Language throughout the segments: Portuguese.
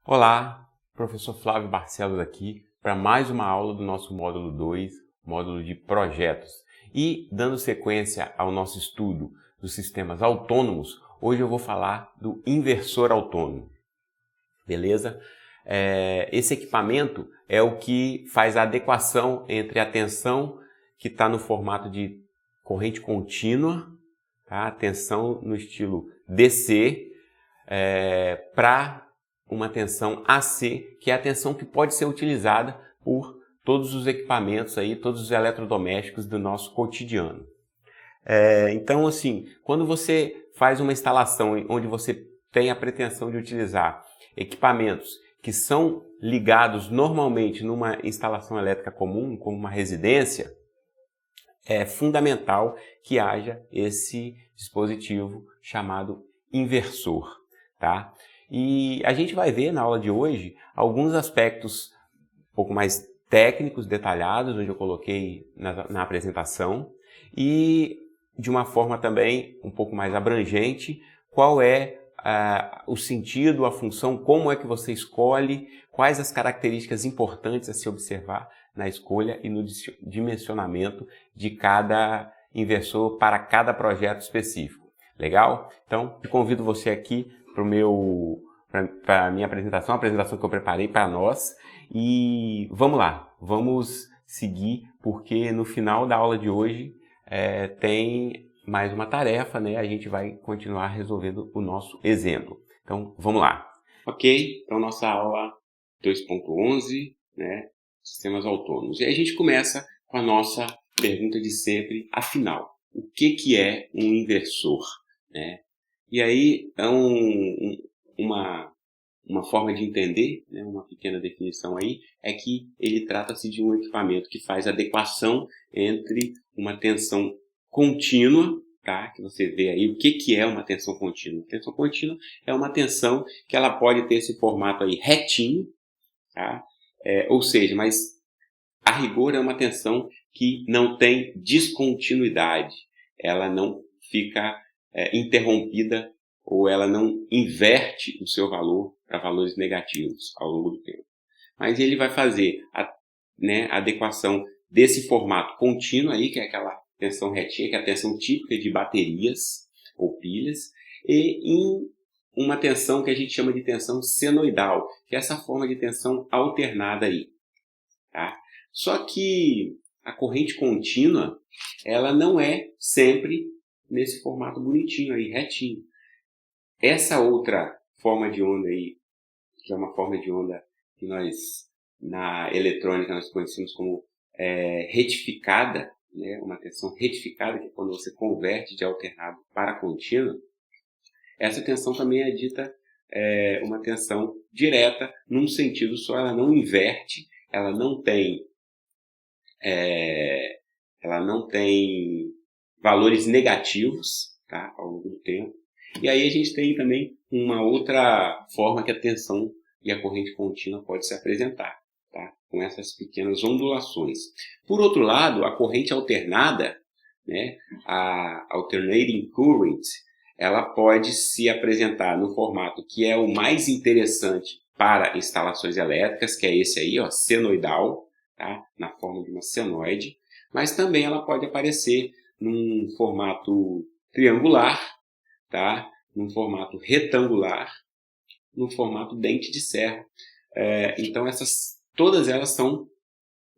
Olá, professor Flávio Barcelos aqui para mais uma aula do nosso módulo 2, módulo de projetos. E dando sequência ao nosso estudo dos sistemas autônomos, hoje eu vou falar do inversor autônomo. Beleza? Esse equipamento é o que faz a adequação entre a tensão que está no formato de corrente contínua, tá? Tensão no estilo DC, para uma tensão AC, que é a tensão que pode ser utilizada por todos os equipamentos aí, todos os eletrodomésticos do nosso cotidiano. Então, assim, quando você faz uma instalação onde você tem a pretensão de utilizar equipamentos que são ligados normalmente numa instalação elétrica comum, como uma residência, é fundamental que haja esse dispositivo chamado inversor, tá? E a gente vai ver na aula de hoje alguns aspectos um pouco mais técnicos, detalhados, onde eu coloquei na apresentação, e de uma forma também um pouco mais abrangente, qual é o sentido, a função, como é que você escolhe, quais as características importantes a se observar na escolha e no dimensionamento de cada inversor para cada projeto específico. Legal? Então, eu convido você aqui para a minha apresentação, a apresentação que eu preparei para nós. E vamos lá, vamos seguir, porque no final da aula de hoje tem mais uma tarefa, né? A gente vai continuar resolvendo o nosso exemplo. Então, vamos lá. Ok, então nossa aula 2.11, né? Sistemas autônomos. E aí a gente começa com a nossa pergunta de sempre, afinal, o que é um inversor, né? E aí é uma forma de entender, né, uma pequena definição aí, é que ele trata-se de um equipamento que faz adequação entre uma tensão contínua, tá? Que você vê aí, o que é uma tensão contínua? Tensão contínua é uma tensão que ela pode ter esse formato aí retinho, tá? Ou seja, mas a rigor é uma tensão que não tem descontinuidade, ela não fica interrompida ou ela não inverte o seu valor para valores negativos ao longo do tempo. Mas ele vai fazer a adequação desse formato contínuo aí, que é aquela tensão retinha, que é a tensão típica de baterias ou pilhas, e em uma tensão que a gente chama de tensão senoidal, que é essa forma de tensão alternada aí. Tá? Só que a corrente contínua, ela não é sempre nesse formato bonitinho aí, retinho. Essa outra forma de onda aí, que é uma forma de onda que nós, na eletrônica, nós conhecemos como retificada, né? Uma tensão retificada, que é quando você converte de alternado para contínua, essa tensão também é dita uma tensão direta, num sentido só, ela não inverte, ela não tem valores negativos, tá, ao longo do tempo. E aí a gente tem também uma outra forma que a tensão e a corrente contínua pode se apresentar, tá, com essas pequenas ondulações. Por outro lado, a corrente alternada, né, a alternating current, ela pode se apresentar no formato que é o mais interessante para instalações elétricas, que é esse aí, ó, senoidal, tá, na forma de uma senoide, mas também ela pode aparecer num formato triangular, tá? Num formato retangular, num formato dente de serra. Então, todas elas são,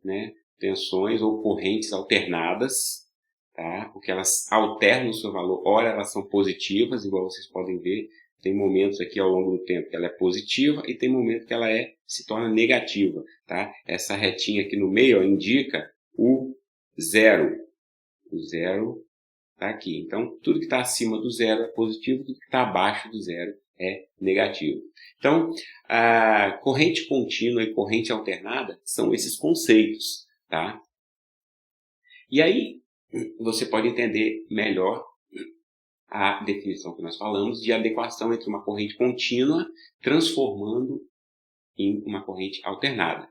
né, tensões ou correntes alternadas, tá? Porque elas alternam o seu valor. Ora, elas são positivas, igual vocês podem ver. Tem momentos aqui ao longo do tempo que ela é positiva e tem momentos que ela se torna negativa, tá? Essa retinha aqui no meio, ó, indica o zero. O zero está aqui. Então, tudo que está acima do zero é positivo, tudo que está abaixo do zero é negativo. Então, a corrente contínua e corrente alternada são esses conceitos, tá? E aí, você pode entender melhor a definição que nós falamos de adequação entre uma corrente contínua transformando em uma corrente alternada.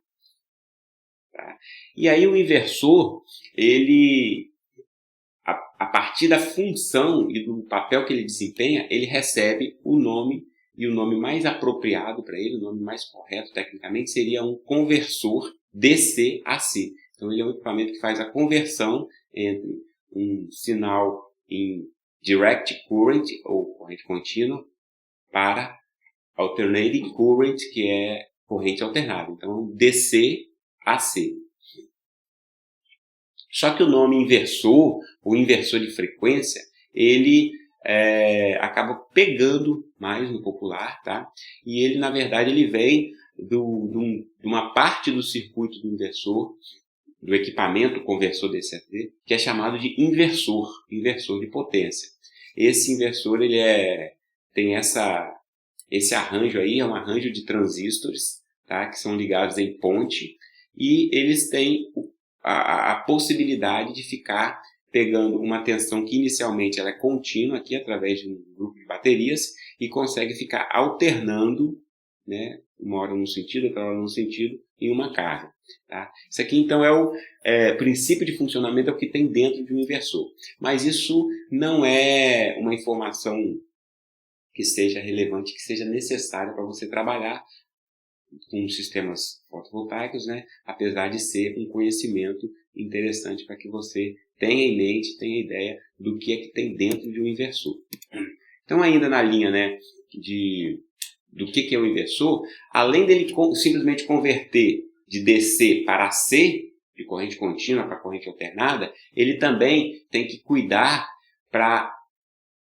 Tá? E aí o inversor, ele, a partir da função e do papel que ele desempenha, ele recebe o nome e o nome mais apropriado para ele, o nome mais correto tecnicamente, seria um conversor DC-AC. Então ele é um equipamento que faz a conversão entre um sinal em direct current, ou corrente contínua, para alternating current, que é corrente alternada. Então DC-AC. Só que o nome inversor, ou inversor de frequência, ele acaba pegando mais no popular, tá? E ele, na verdade, ele vem de uma parte do circuito do inversor, do equipamento conversor DC-AC, que é chamado de inversor de potência. Esse inversor ele tem esse arranjo aí, é um arranjo de transistores, tá? Que são ligados em ponte, e eles têm a possibilidade de ficar pegando uma tensão que inicialmente ela é contínua aqui através de um grupo de baterias e consegue ficar alternando, né, uma hora num sentido, outra hora num sentido, em uma carga. Tá? Isso aqui então é o princípio de funcionamento, é o que tem dentro de um inversor. Mas isso não é uma informação que seja relevante, que seja necessária para você trabalhar com sistemas fotovoltaicos, né? Apesar de ser um conhecimento interessante para que você tenha em mente, tenha ideia do que é que tem dentro de um inversor. Então, ainda na linha, né, do que é o inversor, além dele simplesmente converter de DC para AC, de corrente contínua para corrente alternada, ele também tem que cuidar para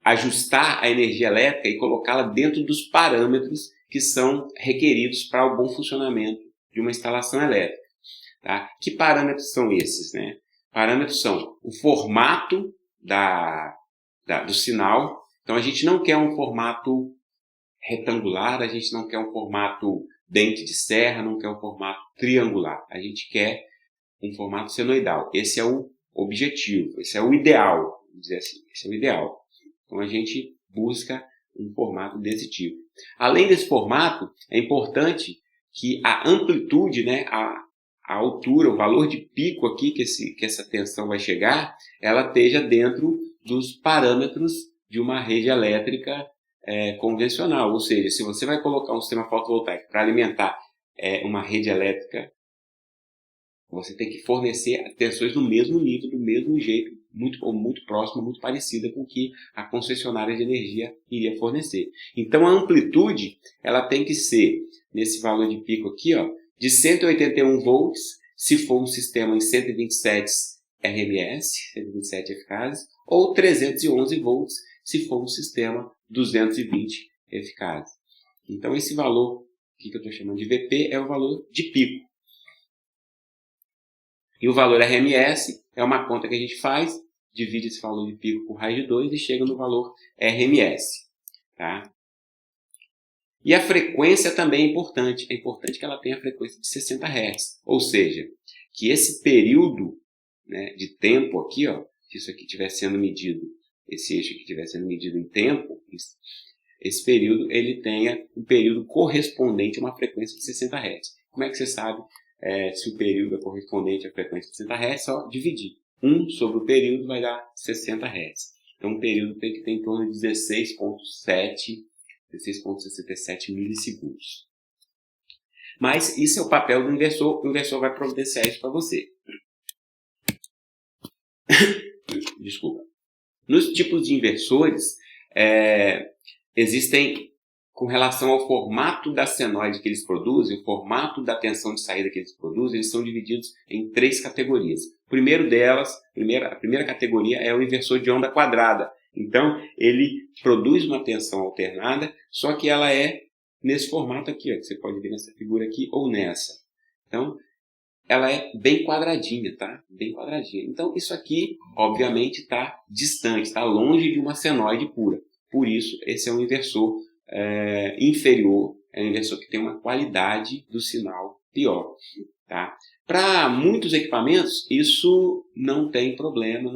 ajustar a energia elétrica e colocá-la dentro dos parâmetros que são requeridos para o bom funcionamento de uma instalação elétrica. Tá? Que parâmetros são esses, né? Parâmetros são o formato do sinal. Então, a gente não quer um formato retangular, a gente não quer um formato dente de serra, não quer um formato triangular. A gente quer um formato senoidal. Esse é o objetivo, esse é o ideal, vamos dizer assim. Esse é o ideal. Então, a gente busca um formato desse tipo. Além desse formato, é importante que a amplitude, né, a altura, o valor de pico aqui que essa tensão vai chegar, ela esteja dentro dos parâmetros de uma rede elétrica convencional. Ou seja, se você vai colocar um sistema fotovoltaico para alimentar uma rede elétrica, você tem que fornecer tensões do mesmo nível, do mesmo jeito, muito próxima, muito parecida com o que a concessionária de energia iria fornecer. Então, a amplitude ela tem que ser, nesse valor de pico aqui, ó, de 181 volts, se for um sistema em 127 RMS, 127 eficazes, ou 311 volts, se for um sistema 220 eficazes. Então, esse valor que eu estou chamando de VP é o valor de pico. E o valor RMS é uma conta que a gente faz, divide esse valor de pico por raiz de 2 e chega no valor RMS. Tá? E a frequência também é importante. É importante que ela tenha a frequência de 60 Hz. Ou seja, que esse período, né, de tempo aqui, ó, se isso aqui estiver sendo medido, esse eixo aqui estiver sendo medido em tempo, esse período ele tenha um período correspondente a uma frequência de 60 Hz. Como é que você sabe se o período é correspondente à frequência de 60 Hz? Só dividir. 1 sobre o período vai dar 60 Hz. Então, o período tem que ter em torno de 16,67 milissegundos. Mas isso é o papel do inversor. O inversor vai providenciar isso para você. Desculpa. Nos tipos de inversores, existem, com relação ao formato da senoide que eles produzem, o formato da tensão de saída que eles produzem, eles são divididos em 3 categorias. O primeiro delas, a primeira categoria é o inversor de onda quadrada. Então, ele produz uma tensão alternada, só que ela é nesse formato aqui, ó, que você pode ver nessa figura aqui ou nessa. Então, ela é bem quadradinha, tá? Bem quadradinha. Então, isso aqui, obviamente, está distante, está longe de uma senoide pura. Por isso, esse é um inversor inferior, é um inversor que tem uma qualidade do sinal pior. Tá? Para muitos equipamentos, isso não tem problema,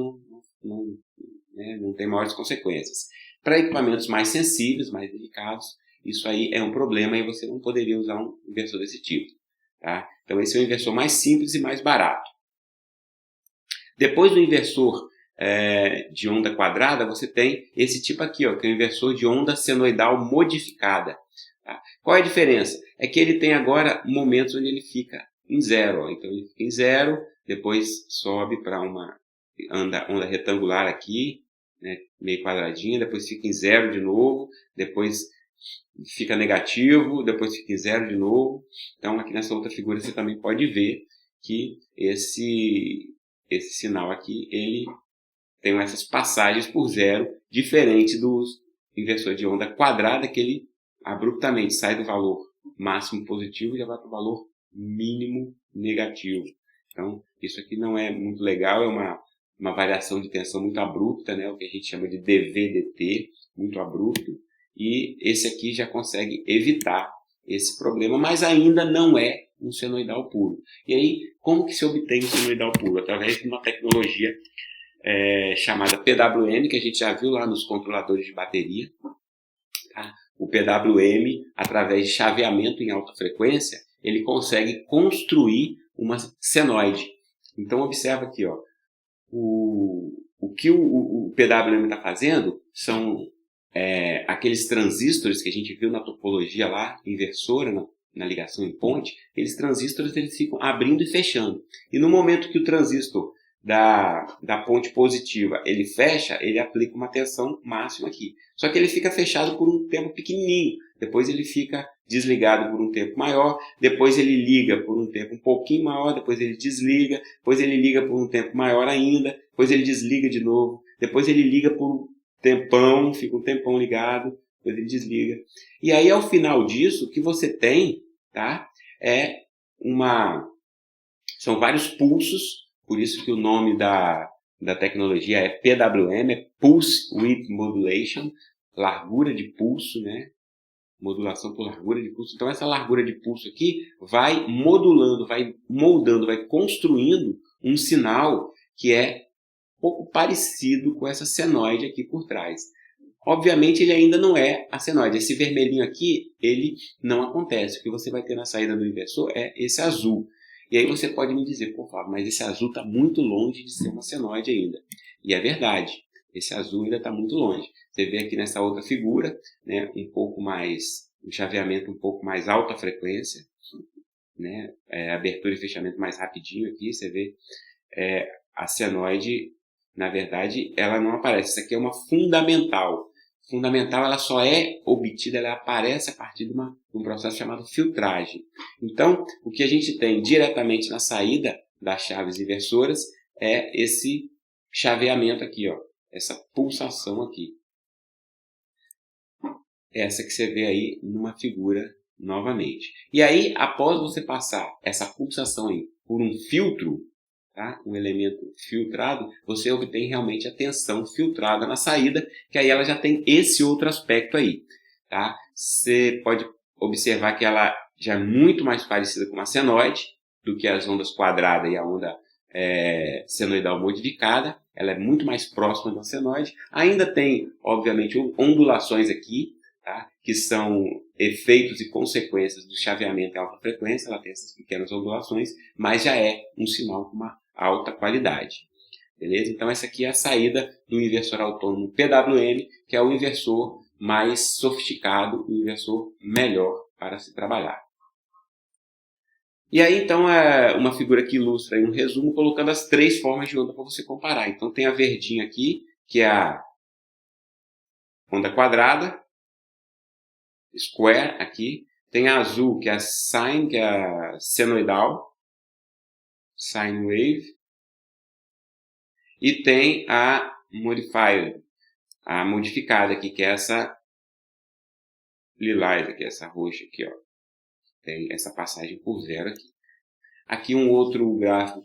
não tem maiores consequências. Para equipamentos mais sensíveis, mais delicados, isso aí é um problema e você não poderia usar um inversor desse tipo. Tá? Então, esse é o inversor mais simples e mais barato. Depois do inversor de onda quadrada, você tem esse tipo aqui, ó, que é o inversor de onda senoidal modificada. Tá? Qual é a diferença? É que ele tem agora momentos onde ele fica em zero. Ó. Então ele fica em zero, depois sobe para uma onda retangular aqui, né, meio quadradinha, depois fica em zero de novo, depois fica negativo, depois fica em zero de novo. Então aqui nessa outra figura você também pode ver que esse sinal aqui, ele tem essas passagens por zero, diferente do inversor de onda quadrada, que ele abruptamente sai do valor máximo positivo e já vai para o valor mínimo negativo. Então, isso aqui não é muito legal, é uma variação de tensão muito abrupta, né? O que a gente chama de DV/dt, muito abrupto, e esse aqui já consegue evitar esse problema, mas ainda não é um senoidal puro. E aí, como que se obtém um senoidal puro? Através de uma tecnologia chamada PWM, que a gente já viu lá nos controladores de bateria. Tá? O PWM, através de chaveamento em alta frequência, ele consegue construir uma senoide. Então, observa aqui, ó, o que o PWM está fazendo são aqueles transistores que a gente viu na topologia lá, inversora, na ligação em ponte. Aqueles transistores eles ficam abrindo e fechando. E no momento que o transistor da ponte positiva ele fecha, ele aplica uma tensão máxima aqui. Só que ele fica fechado por um tempo pequenininho. Depois ele fica desligado por um tempo maior. Depois ele liga por um tempo um pouquinho maior. Depois ele desliga. Depois ele liga por um tempo maior ainda. Depois ele desliga de novo. Depois ele liga por um tempão, fica um tempão ligado. Depois ele desliga. E aí, ao final disso, o que você tem, tá, são vários pulsos. Por isso que o nome da tecnologia é PWM, é Pulse Width Modulation, largura de pulso, né? Modulação por largura de pulso. Então essa largura de pulso aqui vai modulando, vai moldando, vai construindo um sinal que é um pouco parecido com essa senoide aqui por trás. Obviamente ele ainda não é a senoide. Esse vermelhinho aqui, ele não acontece. O que você vai ter na saída do inversor é esse azul. E aí você pode me dizer, pô, Fábio, mas esse azul está muito longe de ser uma senoide ainda. E é verdade, esse azul ainda está muito longe. Você vê aqui nessa outra figura, né, um chaveamento um pouco mais alta frequência, né, abertura e fechamento mais rapidinho aqui, você vê a senoide, na verdade, ela não aparece. Isso aqui é uma fundamental. Fundamental, ela só é obtida, ela aparece a partir de um processo chamado filtragem. Então, o que a gente tem diretamente na saída das chaves inversoras é esse chaveamento aqui, ó, essa pulsação aqui. Essa que você vê aí numa figura novamente. E aí, após você passar essa pulsação aí por um filtro, tá? Um elemento filtrado, você obtém realmente a tensão filtrada na saída, que aí ela já tem esse outro aspecto aí. Tá? Você pode observar que ela já é muito mais parecida com uma senoide do que as ondas quadrada e a onda senoidal modificada. Ela é muito mais próxima de uma senoide. Ainda tem, obviamente, ondulações aqui, tá? Que são efeitos e consequências do chaveamento em alta frequência. Ela tem essas pequenas ondulações, mas já é um sinal com uma alta qualidade. Beleza? Então essa aqui é a saída do inversor autônomo PWM, que é o inversor mais sofisticado, o inversor melhor para se trabalhar. E aí então é uma figura que ilustra aí um resumo, colocando as três formas de onda para você comparar. Então tem a verdinha aqui, que é a onda quadrada, square aqui. Tem a azul, que é a sine, que é a senoidal, sine wave. E tem a modified, a modificada aqui, que é essa lilás aqui, essa roxa aqui, ó. Tem essa passagem por zero aqui. Aqui um outro gráfico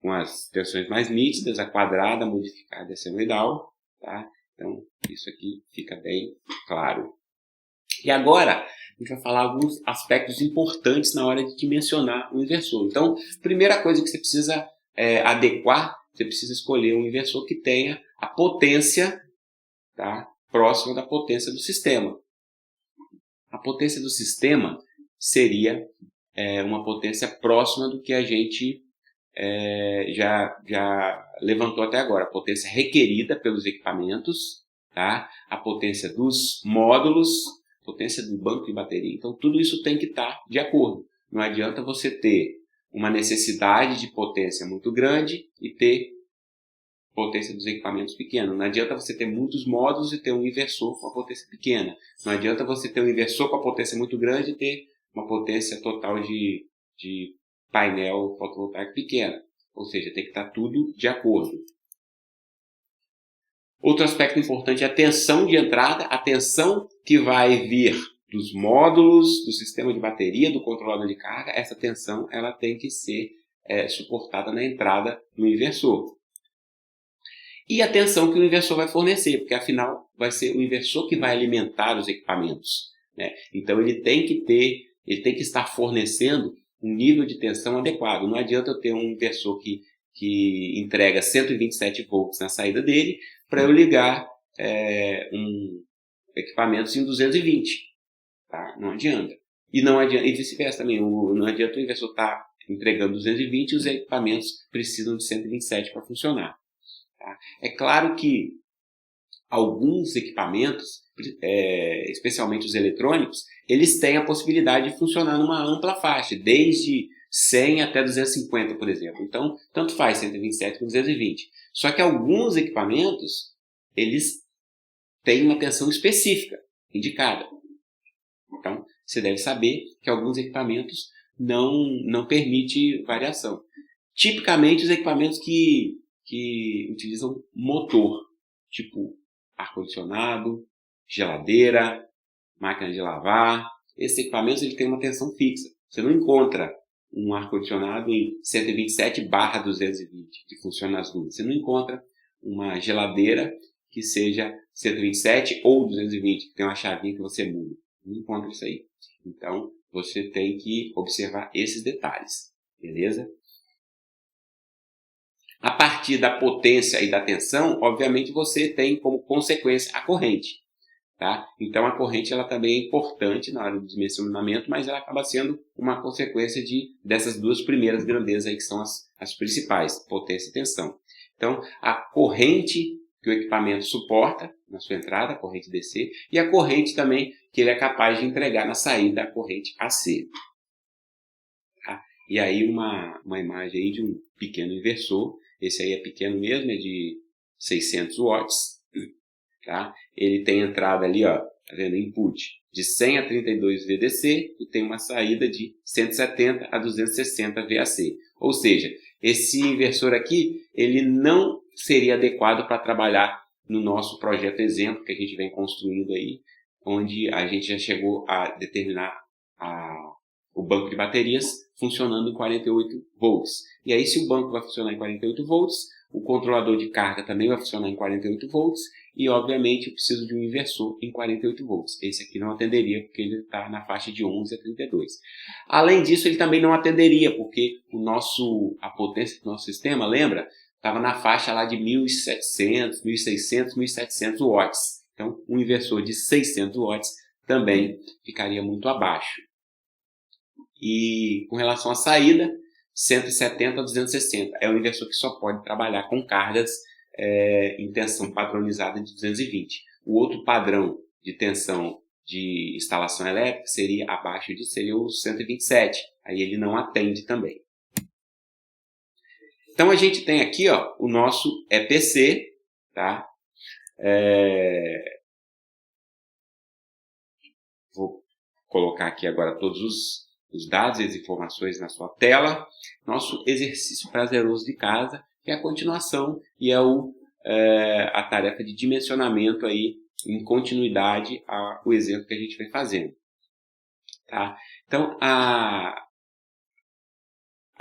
com as tensões mais nítidas, a quadrada, a modificada e a senoidal, tá? Então, isso aqui fica bem claro. E agora, a gente vai falar alguns aspectos importantes na hora de dimensionar o inversor. Então, primeira coisa que você precisa adequar, você precisa escolher um inversor que tenha a potência, tá, próxima da potência do sistema. A potência do sistema seria uma potência próxima do que a gente já levantou até agora. A potência requerida pelos equipamentos, tá? A potência dos módulos, potência do banco de bateria. Então, tudo isso tem que estar de acordo. Não adianta você ter uma necessidade de potência muito grande e ter potência dos equipamentos pequena. Não adianta você ter muitos módulos e ter um inversor com a potência pequena. Não adianta você ter um inversor com a potência muito grande e ter uma potência total de painel fotovoltaico pequena. Ou seja, tem que estar tudo de acordo. Outro aspecto importante é a tensão de entrada, a tensão que vai vir dos módulos, do sistema de bateria, do controlador de carga. Essa tensão ela tem que ser suportada na entrada do inversor. E a tensão que o inversor vai fornecer, porque afinal vai ser o inversor que vai alimentar os equipamentos, né? Então ele tem que estar fornecendo um nível de tensão adequado. Não adianta eu ter um inversor que entrega 127 volts na saída dele para eu ligar equipamentos em 220. Tá? Não adianta. E vice-versa também. Não adianta o inversor estar entregando 220 e os equipamentos precisam de 127 para funcionar. Tá? É claro que alguns equipamentos, especialmente os eletrônicos, eles têm a possibilidade de funcionar numa ampla faixa, desde 100 até 250, por exemplo. Então, tanto faz 127 com 220. Só que alguns equipamentos, eles têm uma tensão específica, indicada. Então, você deve saber que alguns equipamentos não permitem variação. Tipicamente, os equipamentos que utilizam motor, tipo ar-condicionado, geladeira, máquina de lavar. Esses equipamentos eles têm uma tensão fixa. Você não encontra um ar-condicionado em 127/220, que funciona nas duas. Você não encontra uma geladeira que seja 127 ou 220, que tem uma chavinha que você muda. Não encontra isso aí. Então, você tem que observar esses detalhes. Beleza? A partir da potência e da tensão, obviamente, você tem como consequência a corrente. Tá? Então, a corrente ela também é importante na hora do dimensionamento, mas ela acaba sendo uma consequência dessas duas primeiras grandezas aí, que são as principais, potência e tensão. Então, a corrente que o equipamento suporta na sua entrada, a corrente DC, e a corrente também que ele é capaz de entregar na saída, a corrente AC. Tá? E aí uma imagem aí de um pequeno inversor. Esse aí é pequeno mesmo, é de 600 watts. Tá? Ele tem entrada ali, ó, tá vendo? Input de 100 a 32 VDC e tem uma saída de 170 a 260 VAC. Ou seja, esse inversor aqui, ele não seria adequado para trabalhar no nosso projeto exemplo que a gente vem construindo aí, onde a gente já chegou a determinar o banco de baterias funcionando em 48 volts. E aí, se o banco vai funcionar em 48 volts, o controlador de carga também vai funcionar em 48 volts e, obviamente, eu preciso de um inversor em 48 volts. Esse aqui não atenderia porque ele está na faixa de 11 a 32. Além disso, ele também não atenderia porque a potência do nosso sistema, lembra? Estava na faixa lá de 1.700, 1.600, 1.700 watts. Então, um inversor de 600 watts também ficaria muito abaixo. E com relação à saída, 170 a 260. É um inversor que só pode trabalhar com cargas em tensão padronizada de 220. O outro padrão de tensão de instalação elétrica seria abaixo disso, seria o 127. Aí ele não atende também. Então a gente tem aqui, ó, o nosso EPC, tá? Vou colocar aqui agora todos os dados e as informações na sua tela. Nosso exercício prazeroso de casa, que é a continuação e é a tarefa de dimensionamento aí, em continuidade ao exemplo que a gente vem fazendo. Tá? Então, a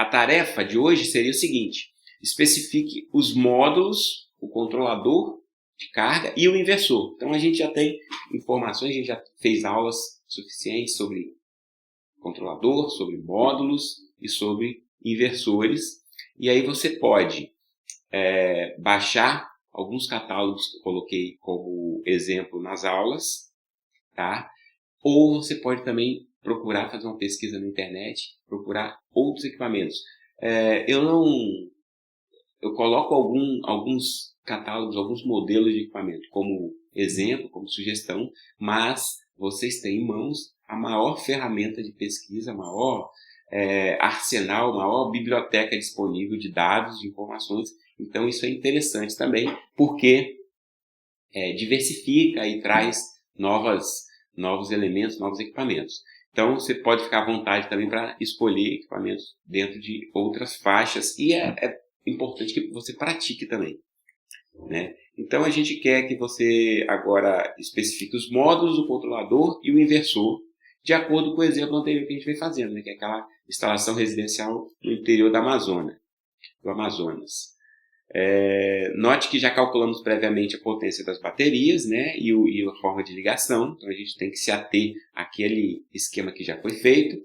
tarefa de hoje seria o seguinte: especifique os módulos, o controlador de carga e o inversor. Então, a gente já tem informações, a gente já fez aulas suficientes sobre controlador, sobre módulos e sobre inversores. E aí você pode baixar alguns catálogos que eu coloquei como exemplo nas aulas, tá? Ou você pode também procurar fazer uma pesquisa na internet, procurar outros equipamentos. Eu coloco alguns catálogos, alguns modelos de equipamento como exemplo, como sugestão, mas vocês têm em mãos a maior ferramenta de pesquisa, maior arsenal, maior biblioteca disponível de dados, de informações. Então isso é interessante também, porque diversifica e traz novos elementos, novos equipamentos. Então você pode ficar à vontade também para escolher equipamentos dentro de outras faixas, e é importante que você pratique também, né? Então a gente quer que você agora especifique os módulos do controlador e o inversor, de acordo com o exemplo anterior que a gente vem fazendo, né? Que é aquela instalação residencial no interior do Amazonas. Note que já calculamos previamente a potência das baterias, né? E a forma de ligação, então a gente tem que se ater àquele esquema que já foi feito.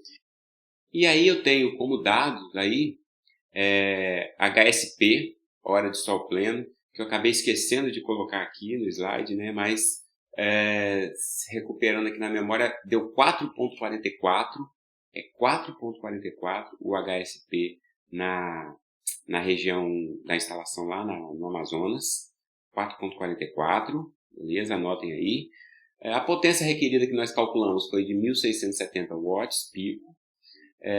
E aí eu tenho como dados aí HSP, hora de sol pleno, que eu acabei esquecendo de colocar aqui no slide, né? Mas recuperando aqui na memória, deu 4.44, 4.44 o HSP na região da instalação lá no Amazonas, 4.44, beleza? Anotem aí. A potência requerida que nós calculamos foi de 1.670 watts pico.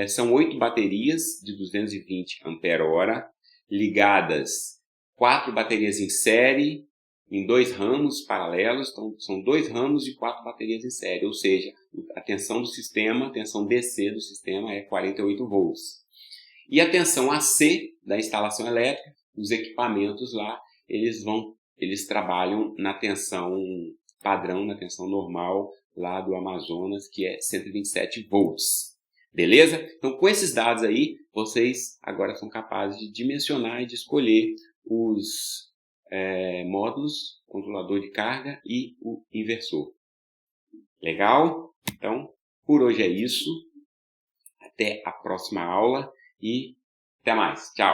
São 8 baterias de 220 ampere-hora, ligadas 4 baterias em série, em 2 ramos paralelos, então são 2 ramos de 4 baterias em série, ou seja, a tensão do sistema, a tensão DC do sistema é 48 volts. E a tensão AC da instalação elétrica, os equipamentos lá, eles trabalham na tensão padrão, na tensão normal lá do Amazonas, que é 127 volts. Beleza? Então, com esses dados aí, vocês agora são capazes de dimensionar e de escolher os módulos, controlador de carga e o inversor. Legal? Então, por hoje é isso. Até a próxima aula e até mais. Tchau!